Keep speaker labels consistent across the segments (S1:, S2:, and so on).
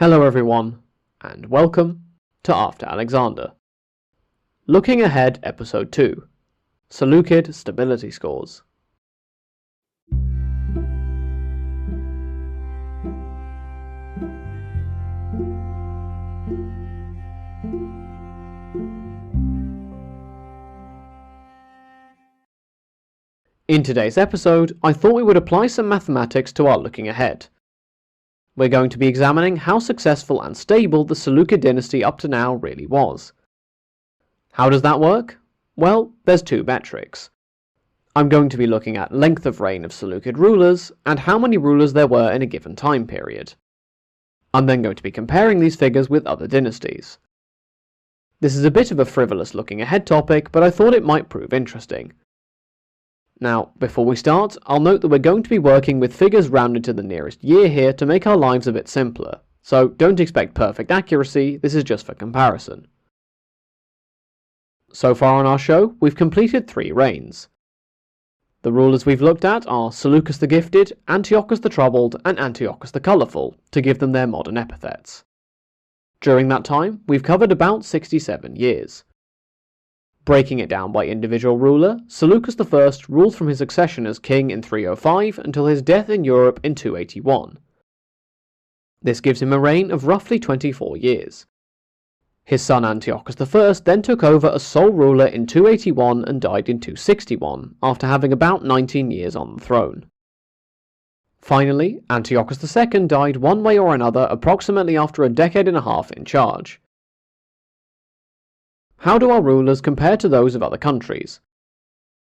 S1: Hello everyone, and welcome to After Alexander. Looking Ahead Episode 2, Seleucid Stability Scores. In today's episode, I thought we would apply some mathematics to our looking ahead. We're going to be examining how successful and stable the Seleucid dynasty up to now really was. How does that work? Well, there's two metrics. I'm going to be looking at length of reign of Seleucid rulers and how many rulers there were in a given time period. I'm then going to be comparing these figures with other dynasties. This is a bit of a frivolous looking ahead topic, but I thought it might prove interesting. Now, before we start, I'll note that we're going to be working with figures rounded to the nearest year here to make our lives a bit simpler, so don't expect perfect accuracy, this is just for comparison. So far on our show, we've completed 3 reigns. The rulers we've looked at are Seleucus the Gifted, Antiochus the Troubled, and Antiochus the Colourful, to give them their modern epithets. During that time, we've covered about 67 years. Breaking it down by individual ruler, Seleucus I ruled from his accession as king in 305 until his death in Europe in 281. This gives him a reign of roughly 24 years. His son Antiochus I then took over as sole ruler in 281 and died in 261, after having about 19 years on the throne. Finally, Antiochus II died one way or another approximately after a decade and a half in charge. How do our rulers compare to those of other countries?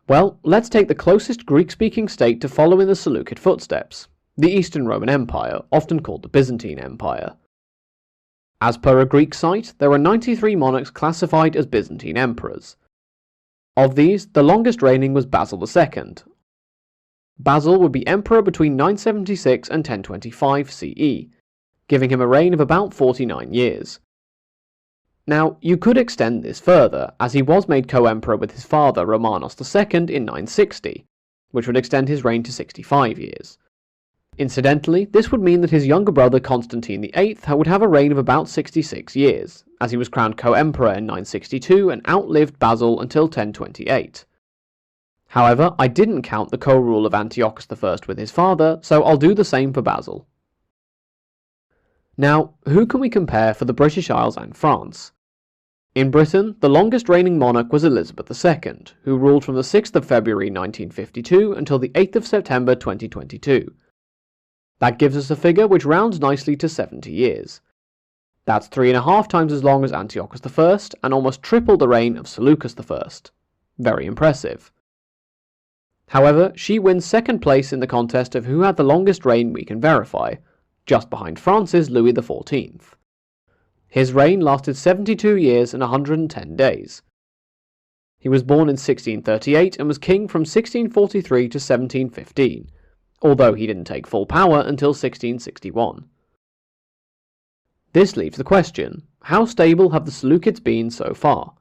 S1: Well, let's take the closest Greek-speaking state to follow in the Seleucid footsteps, the Eastern Roman Empire, often called the Byzantine Empire. As per a Greek site, there are 93 monarchs classified as Byzantine emperors. Of these, the longest reigning was Basil II. Basil would be emperor between 976 and 1025 CE, giving him a reign of about 49 years. Now, you could extend this further, as he was made co-emperor with his father Romanos II in 960, which would extend his reign to 65 years. Incidentally, this would mean that his younger brother Constantine VIII would have a reign of about 66 years, as he was crowned co-emperor in 962 and outlived Basil until 1028. However, I didn't count the co-rule of Antiochus I with his father, so I'll do the same for Basil. Now, who can we compare for the British Isles and France? In Britain, the longest reigning monarch was Elizabeth II, who ruled from the 6th of February 1952 until the 8th of September 2022. That gives us a figure which rounds nicely to 70 years. That's 3.5 times as long as Antiochus I, and almost triple the reign of Seleucus I. Very impressive. However, she wins second place in the contest of who had the longest reign we can verify, just behind France's Louis XIV. His reign lasted 72 years and 110 days. He was born in 1638 and was king from 1643 to 1715, although he didn't take full power until 1661. This leaves the question, how stable have the Seleucids been so far?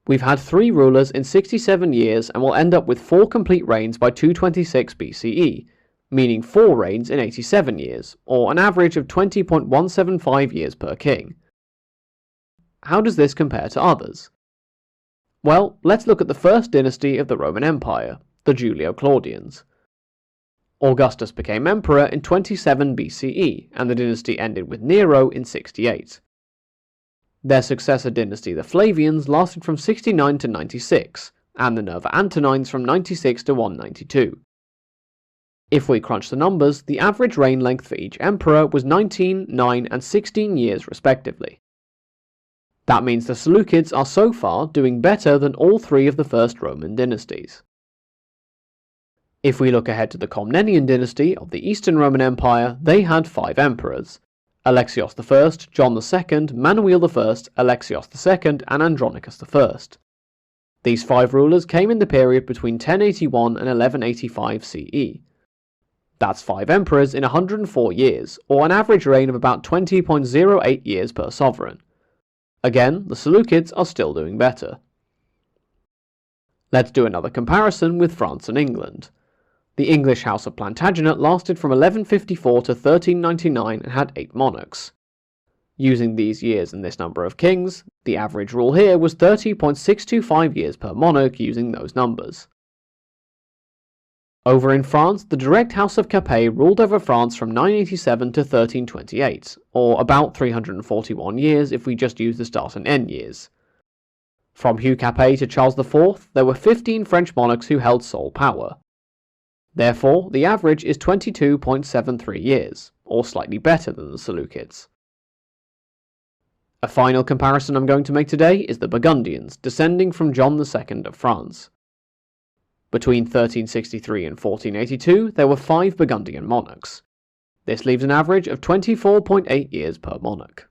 S1: We've had 3 rulers in 67 years and will end up with 4 complete reigns by 226 BCE, meaning 4 reigns in 87 years, or an average of 20.175 years per king. How does this compare to others? Well, let's look at the first dynasty of the Roman Empire, the Julio-Claudians. Augustus became emperor in 27 BCE, and the dynasty ended with Nero in 68. Their successor dynasty, the Flavians, lasted from 69 to 96, and the Nerva Antonines from 96 to 192. If we crunch the numbers, the average reign length for each emperor was 19, 9, and 16 years respectively. That means the Seleucids are so far doing better than all 3 of the first Roman dynasties. If we look ahead to the Komnenian dynasty of the Eastern Roman Empire, they had 5 emperors: Alexios I, John II, Manuel I, Alexios II, and Andronicus I. These 5 rulers came in the period between 1081 and 1185 CE. That's 5 emperors in 104 years, or an average reign of about 20.08 years per sovereign. Again, the Seleucids are still doing better. Let's do another comparison with France and England. The English House of Plantagenet lasted from 1154 to 1399 and had 8 monarchs. Using these years and this number of kings, the average rule here was 30.625 years per monarch using those numbers. Over in France, the direct House of Capet ruled over France from 987 to 1328, or about 341 years if we just use the start and end years. From Hugh Capet to Charles IV, there were 15 French monarchs who held sole power. Therefore, the average is 22.73 years, or slightly better than the Seleucids. A final comparison I'm going to make today is the Burgundians, descending from John II of France. Between 1363 and 1482, there were 5 Burgundian monarchs. This leaves an average of 24.8 years per monarch.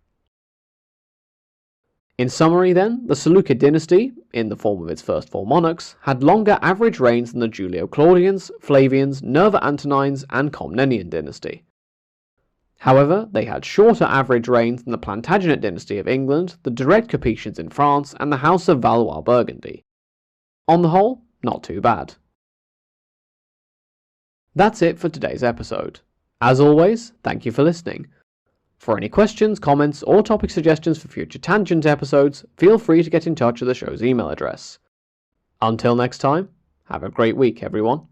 S1: In summary then, the Seleucid dynasty, in the form of its first 4 monarchs, had longer average reigns than the Julio-Claudians, Flavians, Nerva-Antonines, and Comnenian dynasty. However, they had shorter average reigns than the Plantagenet dynasty of England, the direct Capetians in France, and the House of Valois-Burgundy. On the whole, not too bad. That's it for today's episode. As always, thank you for listening. For any questions, comments, or topic suggestions for future Tangent episodes, feel free to get in touch with the show's email address. Until next time, have a great week, everyone.